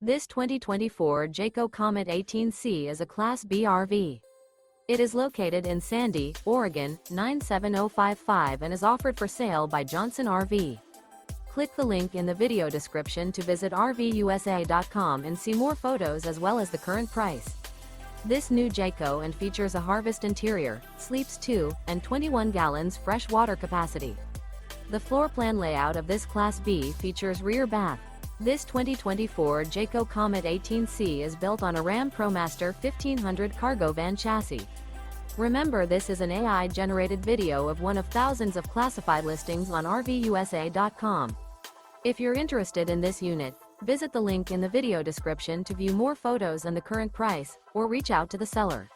This 2024 Jayco Comet 18C is a Class B RV. It is located in Sandy, Oregon, 97055 and is offered for sale by Johnson RV. Click the link in the video description to visit RVUSA.com and see more photos as well as the current price. This new Jayco and features a Harvest interior, sleeps 2, and 21 gallons fresh water capacity. The floor plan layout of this Class B features rear bath. This 2024 Jayco Comet 18C is built on a RAM ProMaster 1500 cargo van chassis. Remember, this is an AI-generated video of one of thousands of classified listings on RVUSA.com. If you're interested in this unit, visit the link in the video description to view more photos and the current price, or reach out to the seller.